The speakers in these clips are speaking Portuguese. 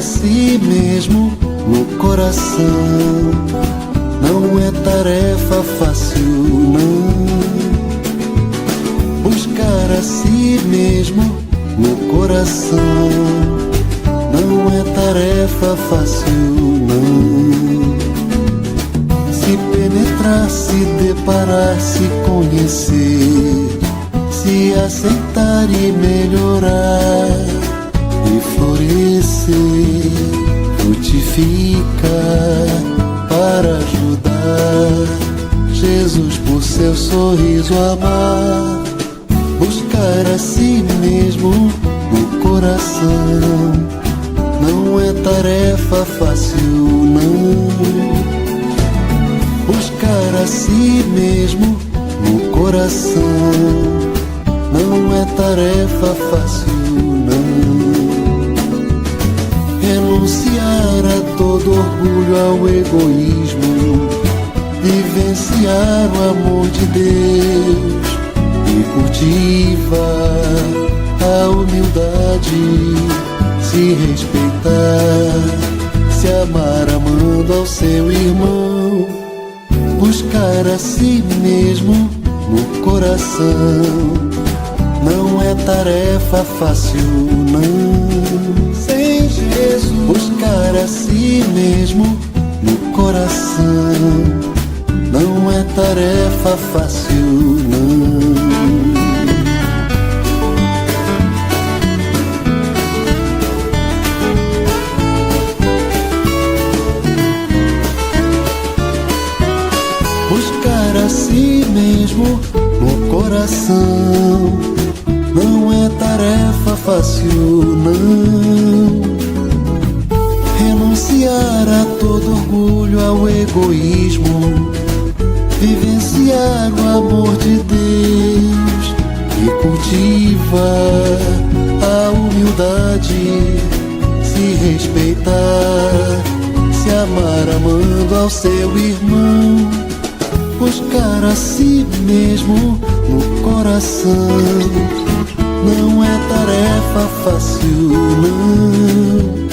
si mesmo no coração não é tarefa fácil, não. Buscar a si mesmo no coração não é tarefa fácil, não. Se penetrar, se deparar, se conhecer, se aceitar e melhorar e florescer, frutifica para ajudar Jesus por seu sorriso amar. Buscar a si mesmo no coração não é tarefa fácil, não. Buscar a si mesmo no coração não é tarefa fácil, não. Renunciar a todo orgulho, ao egoísmo, vivenciar o amor de Deus e cultiva a humildade, se respeitar, se amar amando ao seu irmão. Buscar a si mesmo no coração não é tarefa fácil, não. Sem Jesus. Buscar a si mesmo no coração não é tarefa fácil, não. Buscar a si mesmo no coração não é tarefa fácil, não. Renunciar a todo orgulho, ao egoísmo, vivenciar o amor de Deus e cultiva a humildade, se respeitar, se amar amando ao seu irmão. Buscar a si mesmo no coração não é tarefa fácil, não.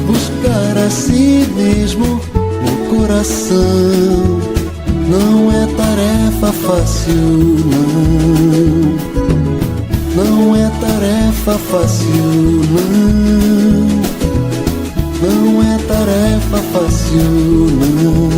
Buscar a si mesmo no coração não é tarefa fácil, não. Não é tarefa fácil, não. Não é tarefa fácil, não.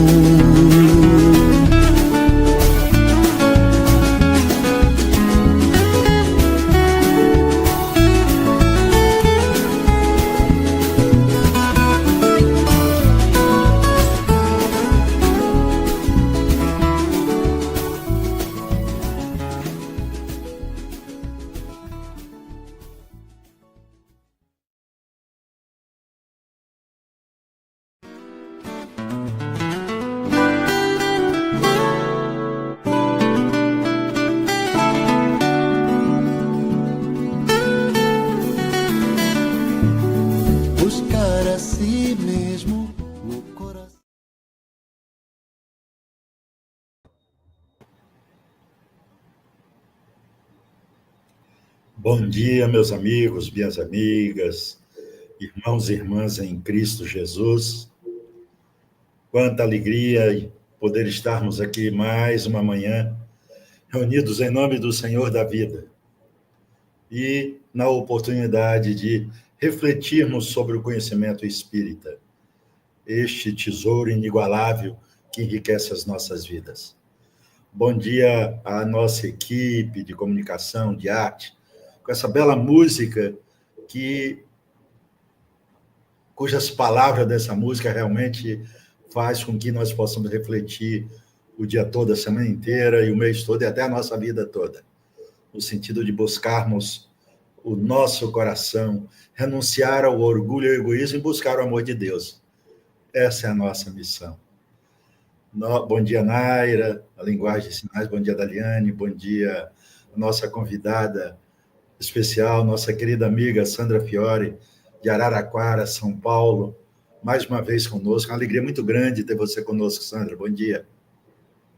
Bom dia, meus amigos, minhas amigas, irmãos e irmãs em Cristo Jesus. Quanta alegria poder estarmos aqui mais uma manhã, reunidos em nome do Senhor da vida e na oportunidade de refletirmos sobre o conhecimento espírita, este tesouro inigualável que enriquece as nossas vidas. Bom dia à nossa equipe de comunicação, de arte, com essa bela música cujas palavras dessa música realmente faz com que nós possamos refletir o dia todo, a semana inteira e o mês todo e até a nossa vida toda, no sentido de buscarmos o nosso coração, renunciar ao orgulho e ao egoísmo e buscar o amor de Deus. Essa é a nossa missão. Bom dia, Naira, a linguagem de sinais, bom dia, Daliane, bom dia, nossa convidada especial, nossa querida amiga Sandra Fiore, de Araraquara, São Paulo, mais uma vez conosco. Uma alegria muito grande ter você conosco, Sandra. Bom dia.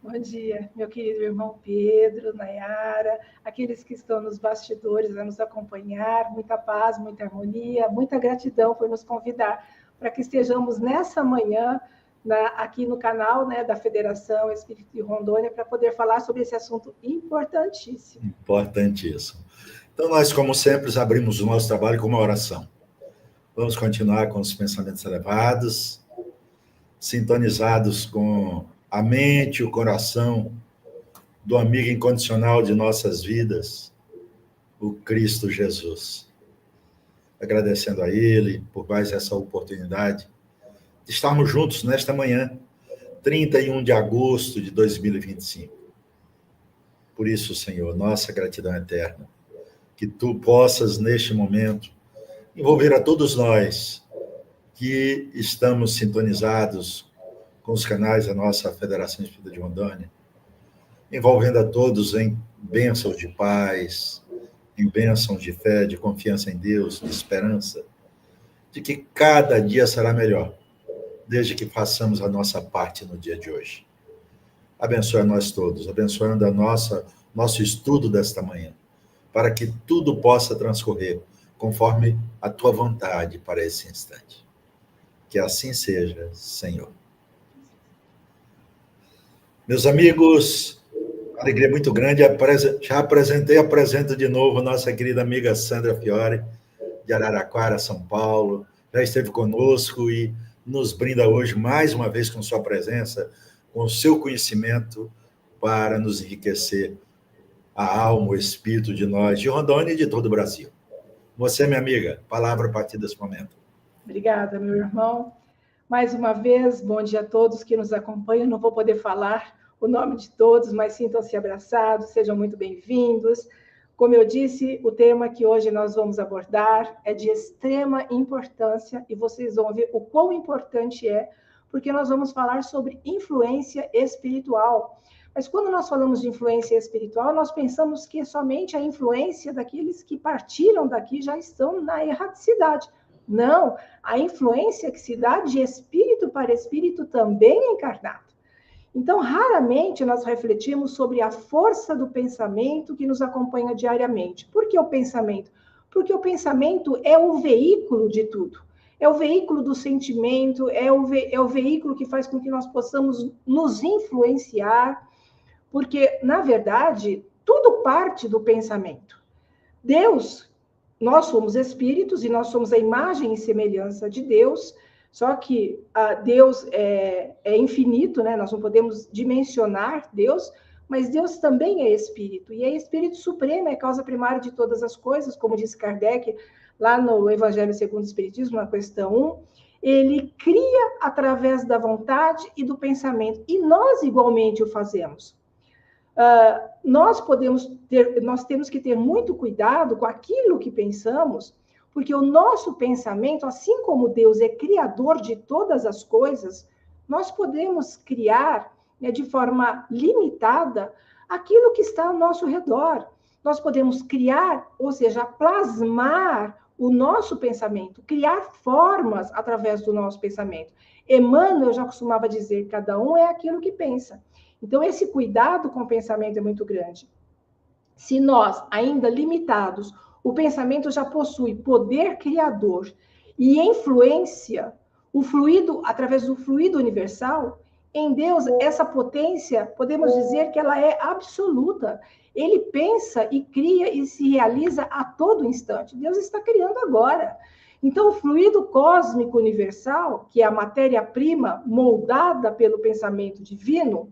Bom dia, meu querido irmão Pedro, Nayara, aqueles que estão nos bastidores a nos acompanhar, muita paz, muita harmonia, muita gratidão por nos convidar para que estejamos nessa manhã aqui no canal, né, da Federação Espírita de Rondônia para poder falar sobre esse assunto importantíssimo. Importantíssimo. Então, nós, como sempre, abrimos o nosso trabalho com uma oração. Vamos continuar com os pensamentos elevados, sintonizados com a mente e o coração do amigo incondicional de nossas vidas, o Cristo Jesus. Agradecendo a Ele por mais essa oportunidade de estarmos juntos nesta manhã, 31 de agosto de 2025. Por isso, Senhor, nossa gratidão eterna, que Tu possas, neste momento, envolver a todos nós que estamos sintonizados com os canais da nossa Federação Espírita de Rondônia, envolvendo a todos em bênçãos de paz, em bênçãos de fé, de confiança em Deus, de esperança, de que cada dia será melhor, desde que façamos a nossa parte no dia de hoje. Abençoe a nós todos, abençoando nosso estudo desta manhã, para que tudo possa transcorrer conforme a Tua vontade para esse instante. Que assim seja, Senhor. Meus amigos, alegria muito grande, já apresento de novo nossa querida amiga Sandra Fiore, de Araraquara, São Paulo, já esteve conosco e nos brinda hoje mais uma vez com sua presença, com o seu conhecimento para nos enriquecer a alma, o espírito de nós, de Rondônia e de todo o Brasil. Você, minha amiga, palavra a partir desse momento. Obrigada, meu irmão. Mais uma vez, bom dia a todos que nos acompanham. Não vou poder falar o nome de todos, mas sintam-se abraçados, sejam muito bem-vindos. Como eu disse, o tema que hoje nós vamos abordar é de extrema importância e vocês vão ver o quão importante é, porque nós vamos falar sobre influência espiritual. Mas quando nós falamos de influência espiritual, nós pensamos que somente a influência daqueles que partiram daqui já estão na erraticidade. Não, a influência que se dá de espírito para espírito também é encarnado. Então, raramente nós refletimos sobre a força do pensamento que nos acompanha diariamente. Por que o pensamento? Porque o pensamento é o veículo de tudo. É o veículo do sentimento, é o veículo que faz com que nós possamos nos influenciar, porque, na verdade, tudo parte do pensamento. Deus, nós somos espíritos e nós somos a imagem e semelhança de Deus, só que Deus é infinito, né? Nós não podemos dimensionar Deus, mas Deus também é espírito, e é espírito supremo, é causa primária de todas as coisas, como disse Kardec, lá no Evangelho segundo o Espiritismo, na questão 1, ele cria através da vontade e do pensamento, e nós igualmente o fazemos. Nós temos que ter muito cuidado com aquilo que pensamos, porque o nosso pensamento, assim como Deus é criador de todas as coisas, nós podemos criar, né, de forma limitada aquilo que está ao nosso redor. Nós podemos criar, ou seja, plasmar o nosso pensamento, criar formas através do nosso pensamento. Emmanuel já costumava dizer, cada um é aquilo que pensa. Então, esse cuidado com o pensamento é muito grande. Se nós, ainda limitados, o pensamento já possui poder criador e influência, o fluido, através do fluido universal, em Deus, essa potência, podemos dizer que ela é absoluta. Ele pensa e cria e se realiza a todo instante. Deus está criando agora. Então, o fluido cósmico universal, que é a matéria-prima moldada pelo pensamento divino,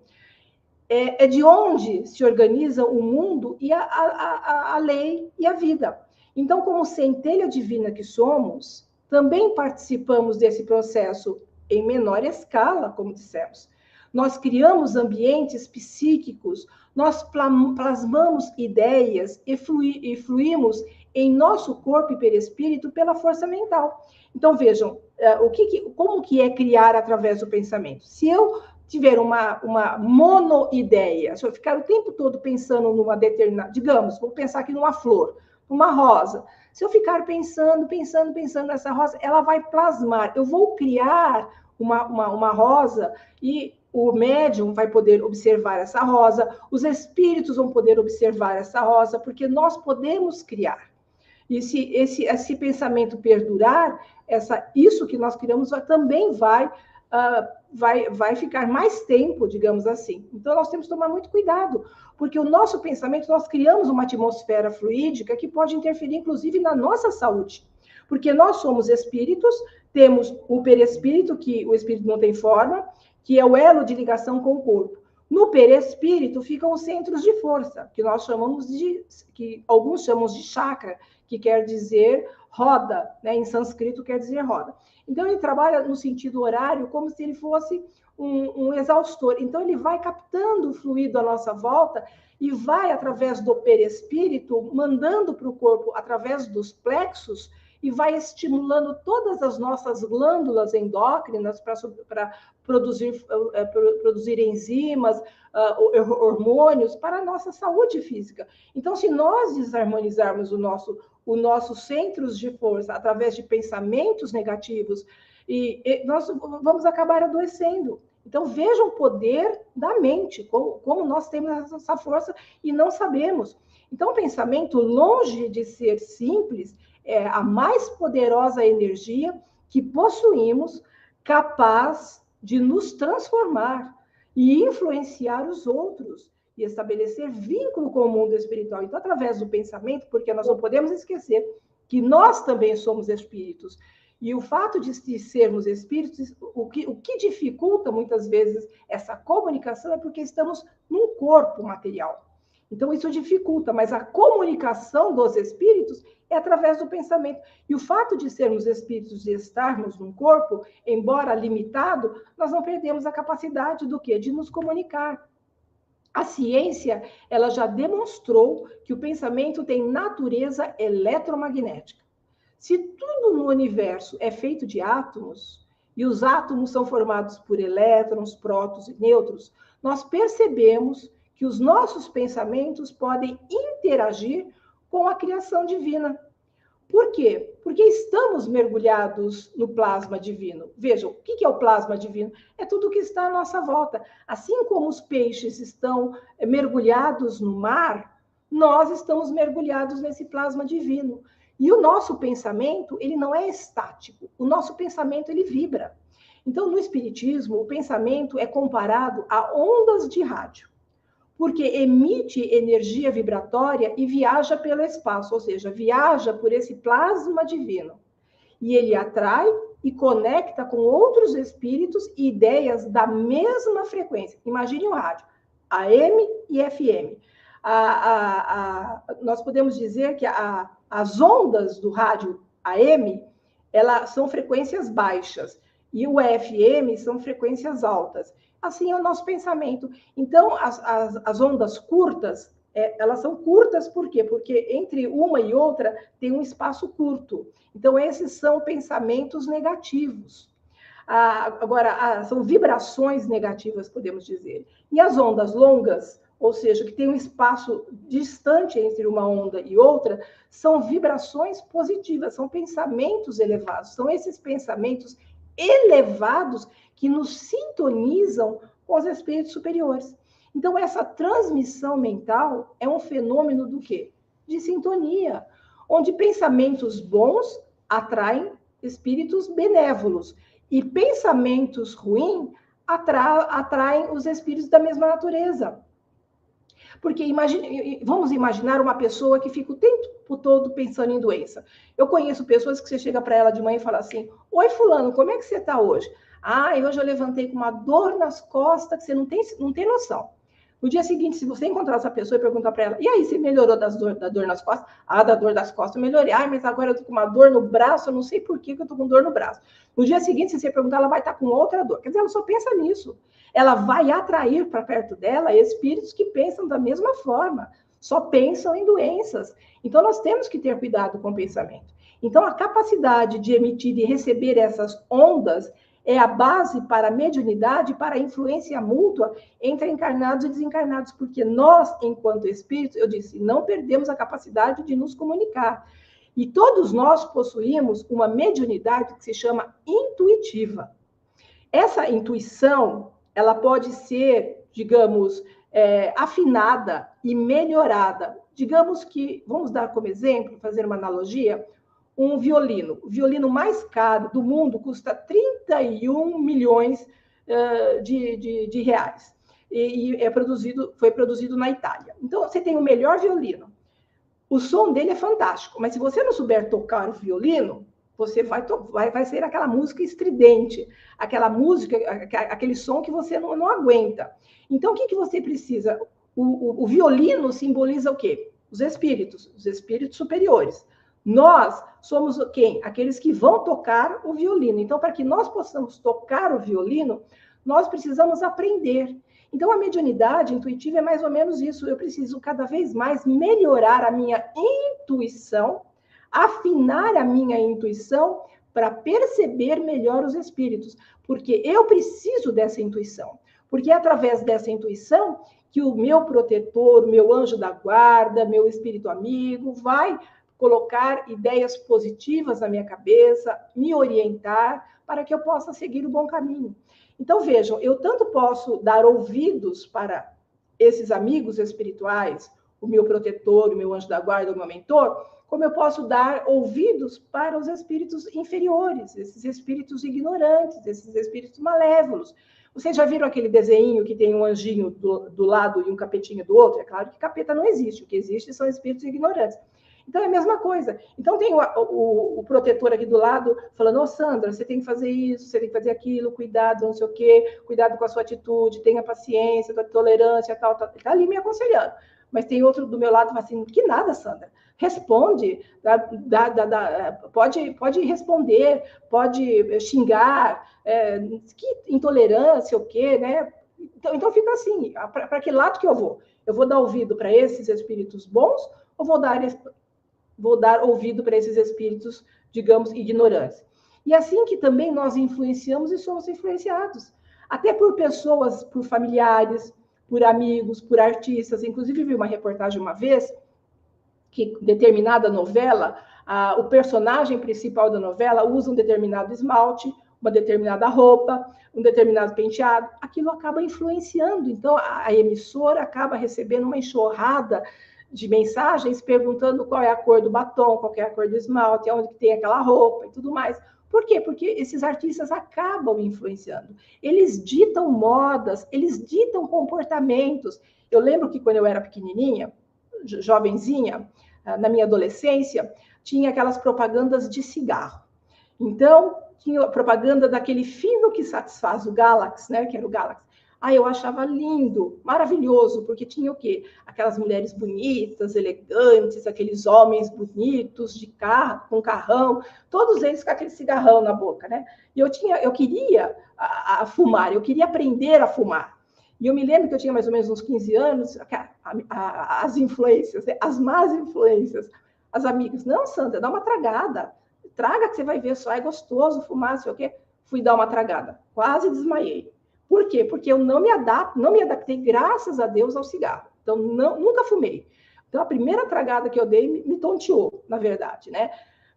é de onde se organiza o mundo e a lei e a vida. Então, como centelha divina que somos, também participamos desse processo em menor escala, como dissemos. Nós criamos ambientes psíquicos, nós plasmamos ideias e fluímos em nosso corpo e perispírito pela força mental. Então, vejam, como que é criar através do pensamento? Se eu tiver uma monoideia, se eu ficar o tempo todo pensando numa determinada, digamos, vou pensar aqui numa flor, numa rosa. Se eu ficar pensando nessa rosa, ela vai plasmar. Eu vou criar uma rosa e o médium vai poder observar essa rosa, os espíritos vão poder observar essa rosa, porque nós podemos criar. E se esse pensamento perdurar, isso que nós criamos também vai ficar mais tempo, digamos assim. Então, nós temos que tomar muito cuidado, porque o nosso pensamento, nós criamos uma atmosfera fluídica que pode interferir, inclusive, na nossa saúde. Porque nós somos espíritos, temos o perispírito, que o espírito não tem forma, que é o elo de ligação com o corpo. No perispírito ficam os centros de força, que nós chamamos que alguns chamam de chakra, que quer dizer roda, né? Em sânscrito quer dizer roda. Então, ele trabalha no sentido horário como se ele fosse um exaustor. Então, ele vai captando o fluido à nossa volta e vai, através do perispírito, mandando para o corpo, através dos plexos, e vai estimulando todas as nossas glândulas endócrinas para produzir enzimas, hormônios para a nossa saúde física. Então, se nós desarmonizarmos os nossos centros de força através de pensamentos negativos, nós vamos acabar adoecendo. Então, vejam o poder da mente, como nós temos essa força e não sabemos. Então, o pensamento, longe de ser simples, é a mais poderosa energia que possuímos, capaz de nos transformar e influenciar os outros e estabelecer vínculo com o mundo espiritual. Então, através do pensamento, porque nós não podemos esquecer que nós também somos espíritos. E o fato de sermos espíritos, o que dificulta muitas vezes essa comunicação é porque estamos num corpo material. Então, isso dificulta, mas a comunicação dos espíritos é através do pensamento. E o fato de sermos espíritos e estarmos num corpo, embora limitado, nós não perdemos a capacidade do quê? De nos comunicar. A ciência, ela já demonstrou que o pensamento tem natureza eletromagnética. Se tudo no universo é feito de átomos, e os átomos são formados por elétrons, prótons e nêutrons, nós percebemos que os nossos pensamentos podem interagir com a criação divina. Por quê? Porque estamos mergulhados no plasma divino. Vejam, o que é o plasma divino? É tudo que está à nossa volta. Assim como os peixes estão mergulhados no mar, nós estamos mergulhados nesse plasma divino. E o nosso pensamento, ele não é estático. O nosso pensamento, ele vibra. Então, no Espiritismo, o pensamento é comparado a ondas de rádio, porque emite energia vibratória e viaja pelo espaço, ou seja, viaja por esse plasma divino. E ele atrai e conecta com outros espíritos e ideias da mesma frequência. Imagine o rádio, AM e FM. Nós podemos dizer que as ondas do rádio AM, elas são frequências baixas, e o FM são frequências altas. Assim é o nosso pensamento. Então, as ondas curtas, elas são curtas por quê? Porque entre uma e outra tem um espaço curto. Então, esses são pensamentos negativos. Agora, são vibrações negativas, podemos dizer. E as ondas longas, ou seja, que tem um espaço distante entre uma onda e outra, são vibrações positivas, são pensamentos elevados. São esses pensamentos elevados que nos sintonizam com os espíritos superiores. Então, essa transmissão mental é um fenômeno do quê? De sintonia, onde pensamentos bons atraem espíritos benévolos e pensamentos ruins atraem os espíritos da mesma natureza. Porque vamos imaginar uma pessoa que fica o tempo todo pensando em doença. Eu conheço pessoas que você chega para ela de manhã e fala assim: oi, fulano, como é que você está hoje? Hoje eu levantei com uma dor nas costas que você não tem noção. No dia seguinte, se você encontrar essa pessoa e perguntar para ela: e aí, você melhorou da dor nas costas? Da dor das costas eu melhorei. Mas agora eu estou com uma dor no braço, eu não sei por que eu estou com dor no braço. No dia seguinte, se você perguntar, ela vai estar com outra dor. Quer dizer, ela só pensa nisso. Ela vai atrair para perto dela espíritos que pensam da mesma forma, só pensam em doenças. Então, nós temos que ter cuidado com o pensamento. Então, a capacidade de emitir e receber essas ondas é a base para a mediunidade, para a influência mútua entre encarnados e desencarnados, porque nós, enquanto espíritos, eu disse, não perdemos a capacidade de nos comunicar. E todos nós possuímos uma mediunidade que se chama intuitiva. Essa intuição, ela pode ser, digamos, afinada e melhorada. Digamos que, vamos dar como exemplo, fazer uma analogia, um violino. O violino mais caro do mundo custa 31 milhões de reais. E foi produzido na Itália. Então, você tem o melhor violino. O som dele é fantástico, mas se você não souber tocar o violino, você vai ser aquela música estridente, aquela música, aquele som que você não aguenta. Então, o que você precisa? O violino simboliza o quê? Os espíritos superiores. Nós somos quem? Aqueles que vão tocar o violino. Então, para que nós possamos tocar o violino, nós precisamos aprender. Então, a mediunidade intuitiva é mais ou menos isso. Eu preciso cada vez mais melhorar a minha intuição, afinar a minha intuição para perceber melhor os espíritos. Porque eu preciso dessa intuição. Porque é através dessa intuição que o meu protetor, o meu anjo da guarda, meu espírito amigo, vai colocar ideias positivas na minha cabeça, me orientar para que eu possa seguir o bom caminho. Então, vejam, eu tanto posso dar ouvidos para esses amigos espirituais, o meu protetor, o meu anjo da guarda, o meu mentor, como eu posso dar ouvidos para os espíritos inferiores, esses espíritos ignorantes, esses espíritos malévolos. Vocês já viram aquele desenho que tem um anjinho do lado e um capetinho do outro? É claro que capeta não existe, o que existe são espíritos ignorantes. Então, é a mesma coisa. Então, tem o protetor aqui do lado falando, ô, Sandra, você tem que fazer isso, você tem que fazer aquilo, cuidado, não sei o quê, cuidado com a sua atitude, tenha paciência, tolerância, tal. Ele está ali me aconselhando. Mas tem outro do meu lado que fala assim, que nada, Sandra. Responde, pode responder, pode xingar, que intolerância, o quê, né? Então fica assim, para que lado que eu vou? Eu vou dar ouvido para esses espíritos bons ou vou dar ouvido para esses espíritos, digamos, ignorantes? E assim que também nós influenciamos e somos influenciados, até por pessoas, por familiares, por amigos, por artistas. Inclusive, vi uma reportagem uma vez que determinada novela, o personagem principal da novela usa um determinado esmalte, uma determinada roupa, um determinado penteado. Aquilo acaba influenciando. Então, a emissora acaba recebendo uma enxurrada de mensagens perguntando qual é a cor do batom, qual é a cor do esmalte, onde que tem aquela roupa e tudo mais. Por quê? Porque esses artistas acabam influenciando. Eles ditam modas, eles ditam comportamentos. Eu lembro que quando eu era pequenininha, jovenzinha, na minha adolescência, tinha aquelas propagandas de cigarro. Então, tinha a propaganda daquele fino que satisfaz o Galax, né? Que era o Galax. Eu achava lindo, maravilhoso, porque tinha o quê? Aquelas mulheres bonitas, elegantes, aqueles homens bonitos, de carro, com carrão, todos eles com aquele cigarrão na boca, né? E eu queria fumar, eu queria aprender a fumar. E eu me lembro que eu tinha mais ou menos uns 15 anos, as influências, as más influências, as amigas, não, Sandra, dá uma tragada, traga que você vai ver só, é gostoso fumar, não sei o quê. Fui dar uma tragada, quase desmaiei. Por quê? Porque eu não me adaptei, graças a Deus, ao cigarro. Então, nunca fumei. Então, a primeira tragada que eu dei me tonteou, na verdade, né?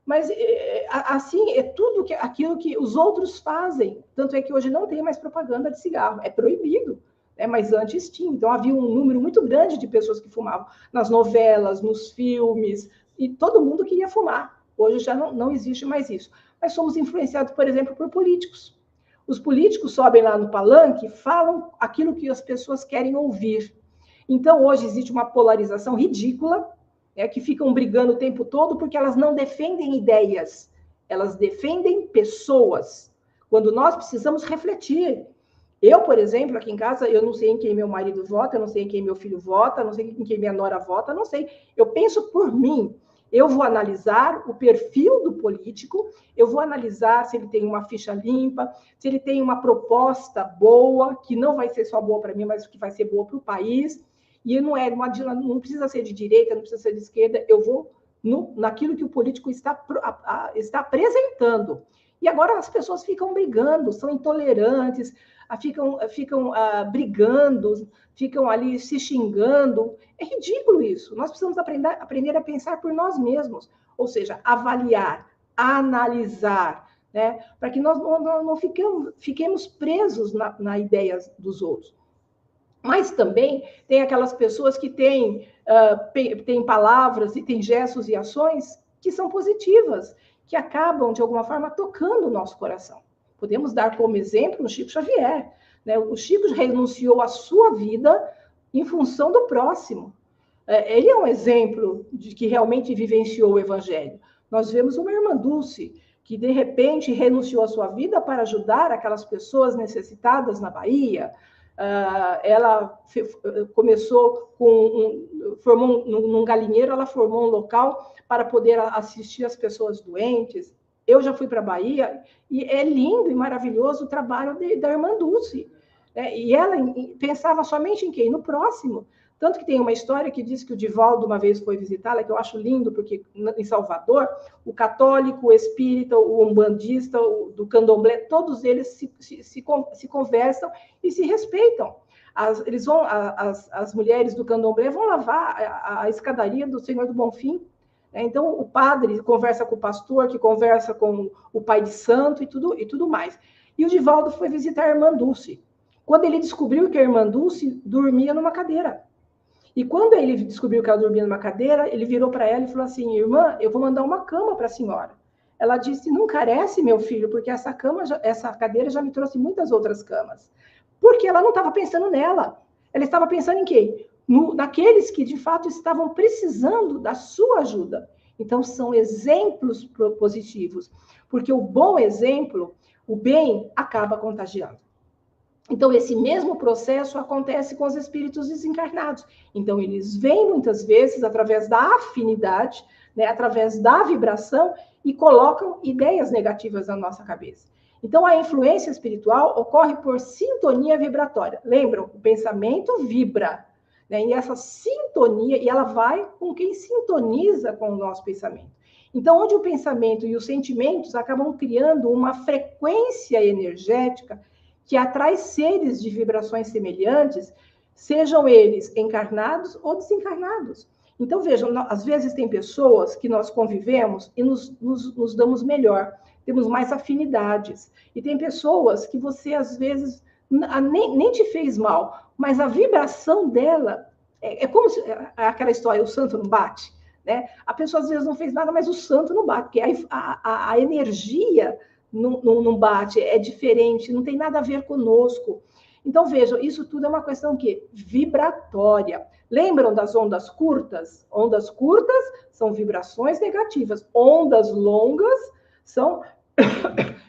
Mas, assim, é tudo aquilo que os outros fazem. Tanto é que hoje não tem mais propaganda de cigarro. É proibido, né? Mas antes tinha. Então, havia um número muito grande de pessoas que fumavam nas novelas, nos filmes, e todo mundo queria fumar. Hoje já não existe mais isso. Mas somos influenciados, por exemplo, por políticos. Os políticos sobem lá no palanque, falam aquilo que as pessoas querem ouvir. Então, hoje existe uma polarização ridícula, né, que ficam brigando o tempo todo porque elas não defendem ideias, elas defendem pessoas, quando nós precisamos refletir. Eu, por exemplo, aqui em casa, eu não sei em quem meu marido vota, eu não sei em quem meu filho vota, eu não sei em quem minha nora vota, eu não sei. Eu penso por mim. Eu vou analisar o perfil do político, eu vou analisar se ele tem uma ficha limpa, se ele tem uma proposta boa, que não vai ser só boa para mim, mas que vai ser boa para o país. E não precisa ser de direita, não precisa ser de esquerda, eu vou naquilo que o político está apresentando. E agora as pessoas ficam brigando, são intolerantes, ficam brigando, ficam ali se xingando. É ridículo isso. Nós precisamos aprender a pensar por nós mesmos, ou seja, avaliar, analisar, né? Para que nós não fiquemos presos na ideia dos outros. Mas também tem aquelas pessoas que têm palavras e têm gestos e ações que são positivas, que acabam, de alguma forma, tocando o nosso coração. Podemos dar como exemplo o Chico Xavier, né? O Chico renunciou à sua vida em função do próximo. Ele é um exemplo de que realmente vivenciou o Evangelho. Nós vemos uma irmã Dulce, que de repente renunciou à sua vida para ajudar aquelas pessoas necessitadas na Bahia. Ela começou formou num galinheiro, ela formou um local para poder assistir as pessoas doentes. Eu já fui para a Bahia e é lindo e maravilhoso o trabalho da irmã Dulce, né? E ela pensava somente em quem? No próximo. Tanto que tem uma história que diz que o Divaldo uma vez foi visitá-la, que eu acho lindo, porque em Salvador, o católico, o espírita, o umbandista, do candomblé, todos eles se conversam e se respeitam. As mulheres do candomblé vão lavar a escadaria do Senhor do Bonfim. Então, o padre conversa com o pastor, que conversa com o pai de santo e tudo mais. E o Divaldo foi visitar a irmã Dulce. Quando ele descobriu que a irmã Dulce dormia numa cadeira. E quando ele descobriu que ela dormia numa cadeira, ele virou para ela e falou assim: irmã, eu vou mandar uma cama para a senhora. Ela disse: não carece, meu filho, porque essa cadeira já me trouxe muitas outras camas. Porque ela não estava pensando nela. Ela estava pensando em quem? Naqueles que, de fato, estavam precisando da sua ajuda. Então, são exemplos positivos. Porque o bom exemplo, o bem, acaba contagiando. Então, esse mesmo processo acontece com os espíritos desencarnados. Então, eles vêm muitas vezes através da afinidade, né, através da vibração, e colocam ideias negativas na nossa cabeça. Então, a influência espiritual ocorre por sintonia vibratória. Lembram? O pensamento vibra, né? E essa sintonia, e ela vai com quem sintoniza com o nosso pensamento. Então, onde o pensamento e os sentimentos acabam criando uma frequência energética que atrai seres de vibrações semelhantes, sejam eles encarnados ou desencarnados. Então, vejam, às vezes tem pessoas que nós convivemos e nos damos melhor, temos mais afinidades. E tem pessoas que você, às vezes, nem te fez mal, mas a vibração dela é como se, aquela história, o santo não bate, né? A pessoa, às vezes, não fez nada, mas o santo não bate, porque a energia não bate, é diferente, não tem nada a ver conosco. Então, vejam, isso tudo é uma questão que vibratória. Lembram das ondas curtas? Ondas curtas são vibrações negativas. Ondas longas são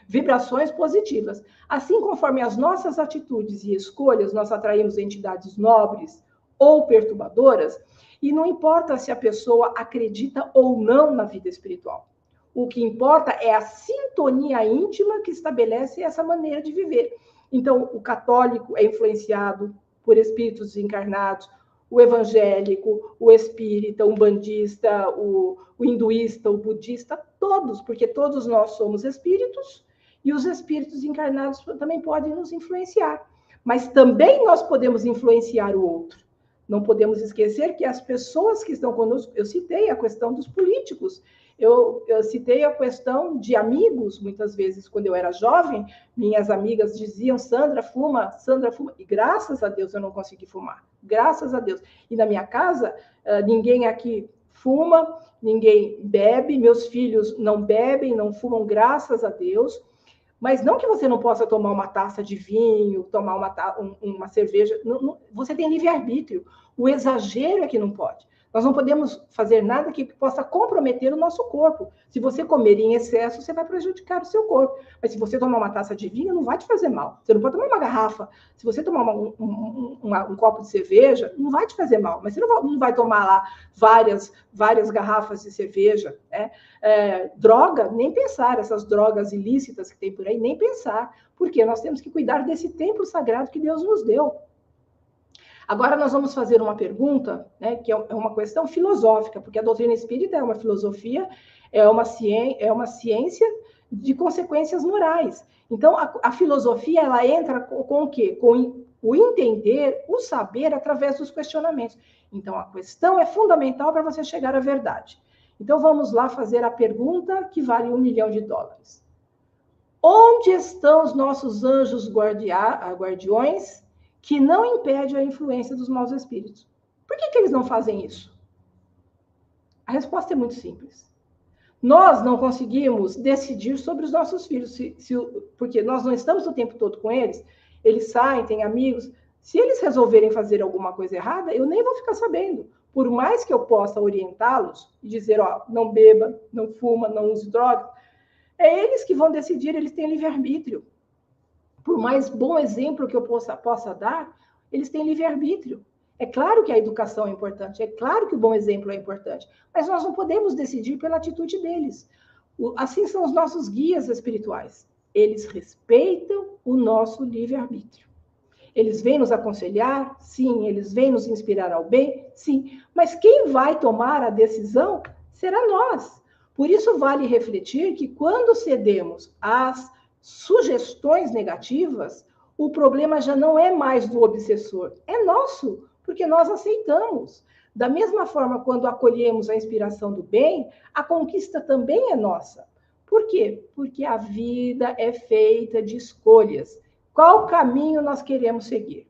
vibrações positivas. Assim, conforme as nossas atitudes e escolhas, nós atraímos entidades nobres ou perturbadoras, e não importa se a pessoa acredita ou não na vida espiritual. O que importa é a sintonia íntima que estabelece essa maneira de viver. Então, o católico é influenciado por espíritos encarnados, o evangélico, o espírita, o umbandista, o hinduísta, o budista, todos, porque todos nós somos espíritos e os espíritos encarnados também podem nos influenciar. Mas também nós podemos influenciar o outro. Não podemos esquecer que as pessoas que estão conosco, eu citei a questão dos políticos, eu citei a questão de amigos, muitas vezes, quando eu era jovem, minhas amigas diziam, Sandra, fuma, e graças a Deus eu não consegui fumar, graças a Deus. E na minha casa, ninguém aqui fuma, ninguém bebe, meus filhos não bebem, não fumam, graças a Deus. Mas não que você não possa tomar uma taça de vinho, tomar uma cerveja, você tem livre-arbítrio. O exagero é que não pode. Nós não podemos fazer nada que possa comprometer o nosso corpo. Se você comer em excesso, você vai prejudicar o seu corpo. Mas se você tomar uma taça de vinho, não vai te fazer mal. Você não pode tomar uma garrafa. Se você tomar um copo de cerveja, não vai te fazer mal. Mas você não vai tomar lá várias garrafas de cerveja, né? Droga, nem pensar. Essas drogas ilícitas que tem por aí, nem pensar. Porque nós temos que cuidar desse templo sagrado que Deus nos deu. Agora nós vamos fazer uma pergunta, né, que é uma questão filosófica, porque a doutrina espírita é uma filosofia, é uma ciência de consequências morais. Então, a filosofia, ela entra com o quê? Com o entender, o saber, através dos questionamentos. Então, a questão é fundamental para você chegar à verdade. Então, vamos lá fazer a pergunta que vale $1 milhão. Onde estão os nossos anjos guardiões que não impedem a influência dos maus espíritos? Por que eles não fazem isso? A resposta é muito simples. Nós não conseguimos decidir sobre os nossos filhos, porque nós não estamos o tempo todo com eles. Eles saem, têm amigos. Se eles resolverem fazer alguma coisa errada, eu nem vou ficar sabendo. Por mais que eu possa orientá-los e dizer, ó, não beba, não fuma, não use drogas, é eles que vão decidir, eles têm livre-arbítrio. Por mais bom exemplo que eu possa dar, eles têm livre-arbítrio. É claro que a educação é importante, é claro que o bom exemplo é importante, mas nós não podemos decidir pela atitude deles. Assim são os nossos guias espirituais. Eles respeitam o nosso livre-arbítrio. Eles vêm nos aconselhar? Sim. Eles vêm nos inspirar ao bem? Sim. Mas quem vai tomar a decisão será nós. Por isso vale refletir que quando cedemos às sugestões negativas, o problema já não é mais do obsessor, é nosso, porque nós aceitamos. Da mesma forma, quando acolhemos a inspiração do bem, a conquista também é nossa. Por quê? Porque a vida é feita de escolhas. Qual caminho nós queremos seguir?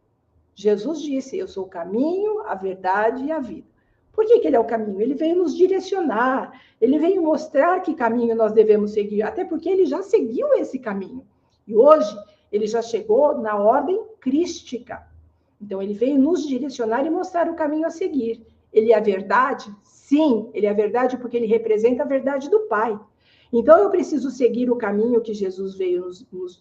Jesus disse, eu sou o caminho, a verdade e a vida. Por que ele é o caminho? Ele veio nos direcionar, ele veio mostrar que caminho nós devemos seguir, até porque ele já seguiu esse caminho. E hoje, ele já chegou na ordem crística. Então, ele veio nos direcionar e mostrar o caminho a seguir. Ele é a verdade? Sim, ele é a verdade porque ele representa a verdade do Pai. Então, eu preciso seguir o caminho que Jesus veio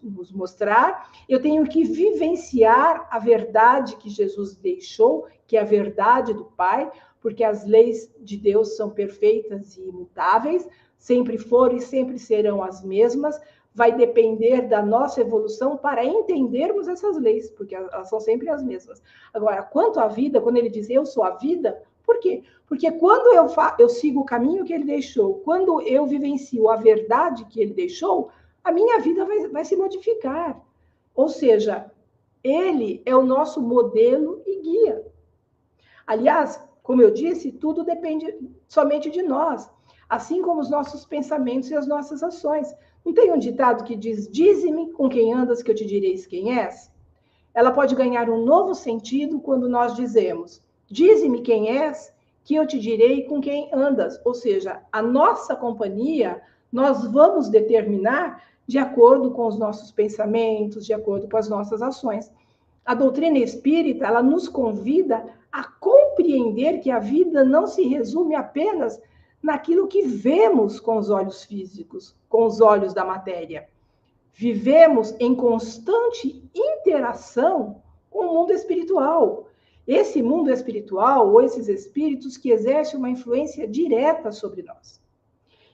nos mostrar, eu tenho que vivenciar a verdade que Jesus deixou, que é a verdade do Pai, porque as leis de Deus são perfeitas e imutáveis, sempre foram e sempre serão as mesmas, vai depender da nossa evolução para entendermos essas leis, porque elas são sempre as mesmas. Agora, quanto à vida, quando ele diz eu sou a vida, por quê? Porque quando eu sigo o caminho que ele deixou, quando eu vivencio a verdade que ele deixou, a minha vida vai se modificar. Ou seja, ele é o nosso modelo e guia. Aliás, como eu disse, tudo depende somente de nós, assim como os nossos pensamentos e as nossas ações. Não tem um ditado que diz, dize-me com quem andas que eu te direis quem és? Ela pode ganhar um novo sentido quando nós dizemos, dize-me quem és, que eu te direi com quem andas. Ou seja, a nossa companhia, nós vamos determinar de acordo com os nossos pensamentos, de acordo com as nossas ações. A doutrina espírita, ela nos convida a compreender que a vida não se resume apenas naquilo que vemos com os olhos físicos, com os olhos da matéria. Vivemos em constante interação com o mundo espiritual. Esse mundo espiritual, ou esses espíritos que exercem uma influência direta sobre nós.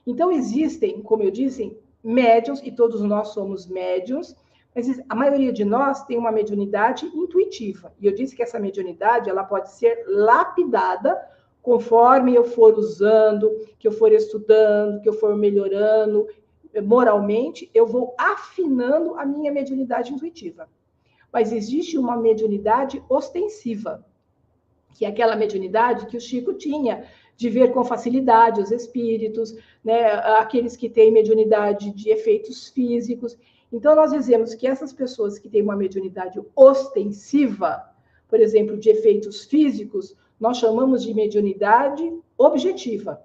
Então, existem, como eu disse, médiuns, e todos nós somos médiuns, mas a maioria de nós tem uma mediunidade intuitiva. E eu disse que essa mediunidade ela pode ser lapidada conforme eu for usando, que eu for estudando, que eu for melhorando moralmente, eu vou afinando a minha mediunidade intuitiva. Mas existe uma mediunidade ostensiva, que é aquela mediunidade que o Chico tinha, de ver com facilidade os espíritos, né, aqueles que têm mediunidade de efeitos físicos. Então, nós dizemos que essas pessoas que têm uma mediunidade ostensiva, por exemplo, de efeitos físicos, nós chamamos de mediunidade objetiva.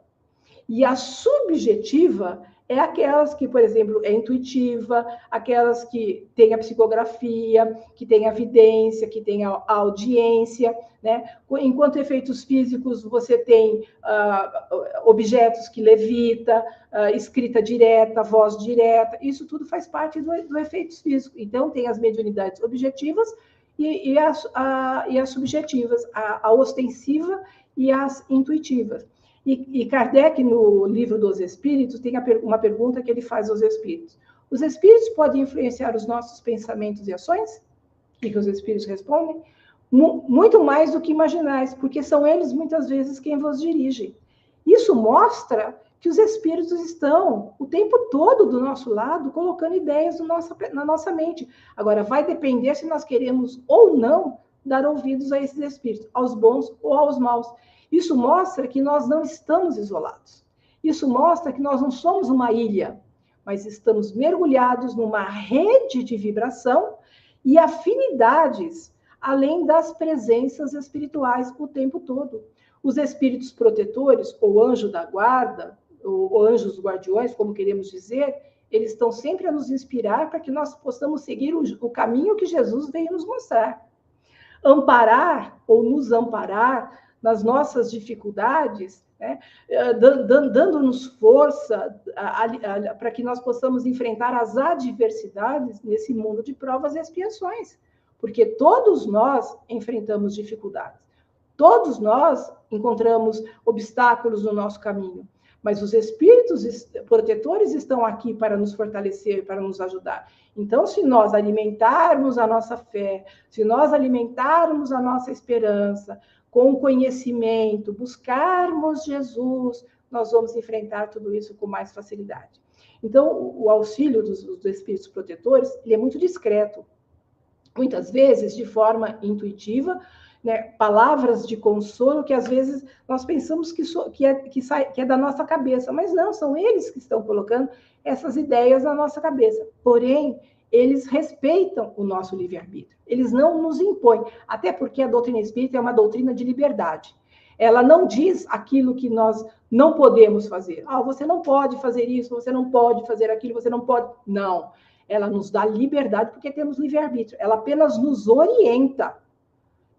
E a subjetiva é aquelas que, por exemplo, é intuitiva, aquelas que têm a psicografia, que têm a vidência, que têm a audiência, né? Enquanto efeitos físicos, você tem objetos que levita, escrita direta, voz direta, isso tudo faz parte do efeitos físicos. Então, tem as mediunidades objetivas e as subjetivas, a ostensiva e as intuitivas. E Kardec, no livro dos Espíritos, tem uma pergunta que ele faz aos Espíritos. Os Espíritos podem influenciar os nossos pensamentos e ações? O que os Espíritos respondem? Muito mais do que imaginais, porque são eles, muitas vezes, quem vos dirigem. Isso mostra que os Espíritos estão o tempo todo do nosso lado, colocando ideias na nossa mente. Agora, vai depender se nós queremos ou não dar ouvidos a esses Espíritos, aos bons ou aos maus. Isso mostra que nós não estamos isolados. Isso mostra que nós não somos uma ilha. mas estamos mergulhados numa rede de vibração e afinidades, além das presenças espirituais o tempo todo. Os espíritos protetores, ou anjo da guarda, ou anjos guardiões, como queremos dizer, eles estão sempre a nos inspirar para que nós possamos seguir o caminho que Jesus veio nos mostrar. Amparar ou nos amparar nas nossas dificuldades, né? Dando-nos força para que nós possamos enfrentar as adversidades nesse mundo de provas e expiações. Porque todos nós enfrentamos dificuldades. Todos nós encontramos obstáculos no nosso caminho. Mas os espíritos protetores estão aqui para nos fortalecer, para nos ajudar. Então, se nós alimentarmos a nossa fé, se nós alimentarmos a nossa esperança, com conhecimento, buscarmos Jesus, nós vamos enfrentar tudo isso com mais facilidade. Então, o auxílio dos espíritos protetores, ele é muito discreto. Muitas vezes, de forma intuitiva, né, palavras de consolo que às vezes nós pensamos que é da nossa cabeça, mas não, são eles que estão colocando essas ideias na nossa cabeça. Porém, eles respeitam o nosso livre-arbítrio, eles não nos impõem, até porque a doutrina espírita é uma doutrina de liberdade. Ela não diz aquilo que nós não podemos fazer. Você não pode fazer isso, você não pode fazer aquilo, você não pode... Não, ela nos dá liberdade porque temos livre-arbítrio, ela apenas nos orienta.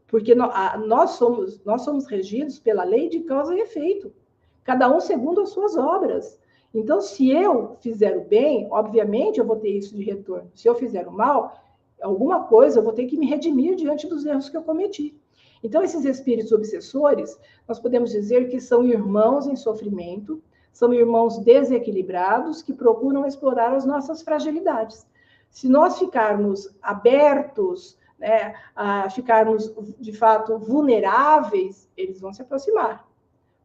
Porque nós somos regidos pela lei de causa e efeito, cada um segundo as suas obras. Então, se eu fizer o bem, obviamente eu vou ter isso de retorno. Se eu fizer o mal, alguma coisa eu vou ter que me redimir diante dos erros que eu cometi. Então, esses espíritos obsessores, nós podemos dizer que são irmãos em sofrimento, são irmãos desequilibrados que procuram explorar as nossas fragilidades. Se nós ficarmos abertos, né, a ficarmos, de fato, vulneráveis, eles vão se aproximar.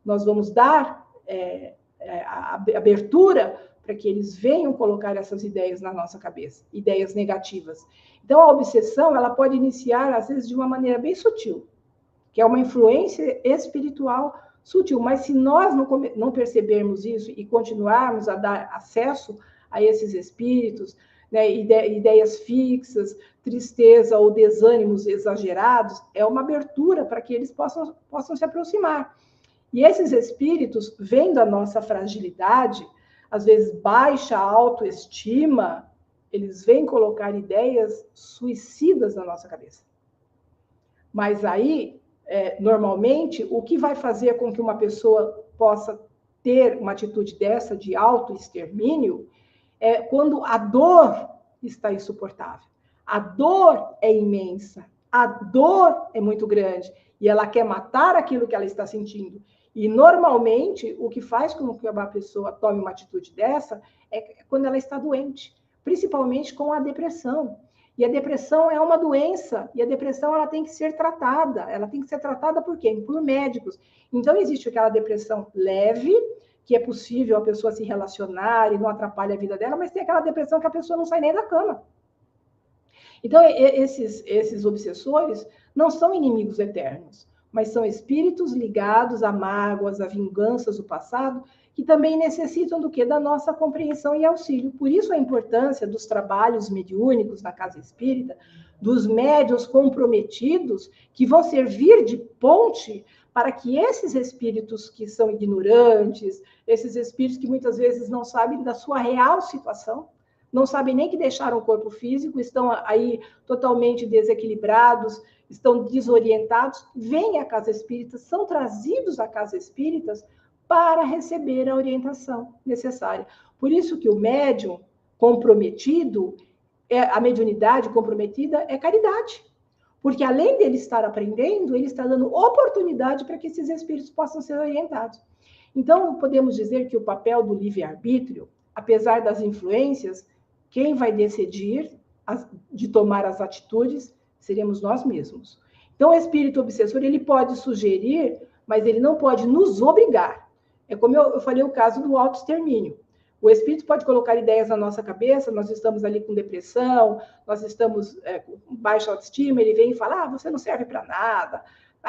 Nós vamos dar a abertura para que eles venham colocar essas ideias na nossa cabeça, ideias negativas. Então, a obsessão, ela pode iniciar, às vezes, de uma maneira bem sutil, que é uma influência espiritual sutil, mas se nós não percebermos isso e continuarmos a dar acesso a esses espíritos, né, ideias fixas, tristeza ou desânimos exagerados, é uma abertura para que eles possam se aproximar. E esses espíritos, vendo a nossa fragilidade, às vezes baixa autoestima, eles vêm colocar ideias suicidas na nossa cabeça. Mas aí, normalmente, o que vai fazer com que uma pessoa possa ter uma atitude dessa de autoextermínio é quando a dor está insuportável. A dor é imensa, a dor é muito grande, e ela quer matar aquilo que ela está sentindo. E, normalmente, o que faz com que uma pessoa tome uma atitude dessa é quando ela está doente, principalmente com a depressão. E a depressão é uma doença, e a depressão ela tem que ser tratada. Ela tem que ser tratada por quem? Por médicos. Então, existe aquela depressão leve, que é possível a pessoa se relacionar e não atrapalha a vida dela, mas tem aquela depressão que a pessoa não sai nem da cama. Então, esses obsessores não são inimigos eternos, mas são espíritos ligados a mágoas, a vinganças do passado, que também necessitam do quê? Da nossa compreensão e auxílio. Por isso a importância dos trabalhos mediúnicos na casa espírita, dos médiuns comprometidos, que vão servir de ponte para que esses espíritos que são ignorantes, esses espíritos que muitas vezes não sabem da sua real situação, não sabem nem que deixaram o corpo físico, estão aí totalmente desequilibrados, estão desorientados, vêm à casa espírita, são trazidos à casa espírita para receber a orientação necessária. Por isso que o médium comprometido, a mediunidade comprometida é caridade. Porque além dele estar aprendendo, ele está dando oportunidade para que esses espíritos possam ser orientados. Então, podemos dizer que o papel do livre-arbítrio, apesar das influências, quem vai decidir de tomar as atitudes seremos nós mesmos. Então, o espírito obsessor, ele pode sugerir, mas ele não pode nos obrigar. É como eu falei o caso do autoextermínio. O espírito pode colocar ideias na nossa cabeça, nós estamos ali com depressão, nós estamos com baixa autoestima, ele vem e fala, você não serve para nada,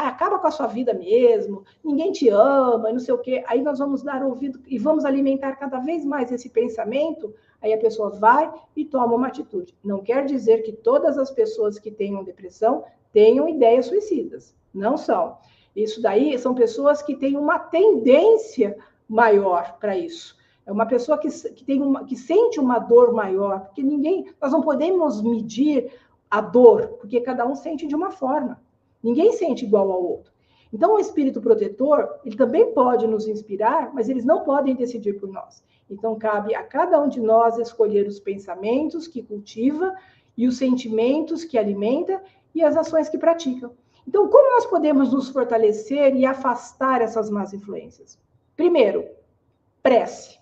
acaba com a sua vida mesmo, ninguém te ama, não sei o quê. Aí nós vamos dar ouvido e vamos alimentar cada vez mais esse pensamento, aí a pessoa vai e toma uma atitude. Não quer dizer que todas as pessoas que tenham depressão tenham ideias suicidas. Não são. Isso daí são pessoas que têm uma tendência maior para isso. É uma pessoa que sente uma dor maior, porque nós não podemos medir a dor, porque cada um sente de uma forma. Ninguém sente igual ao outro. Então, o espírito protetor, ele também pode nos inspirar, mas eles não podem decidir por nós. Então, cabe a cada um de nós escolher os pensamentos que cultiva e os sentimentos que alimenta e as ações que pratica. Então, como nós podemos nos fortalecer e afastar essas más influências? Primeiro, prece.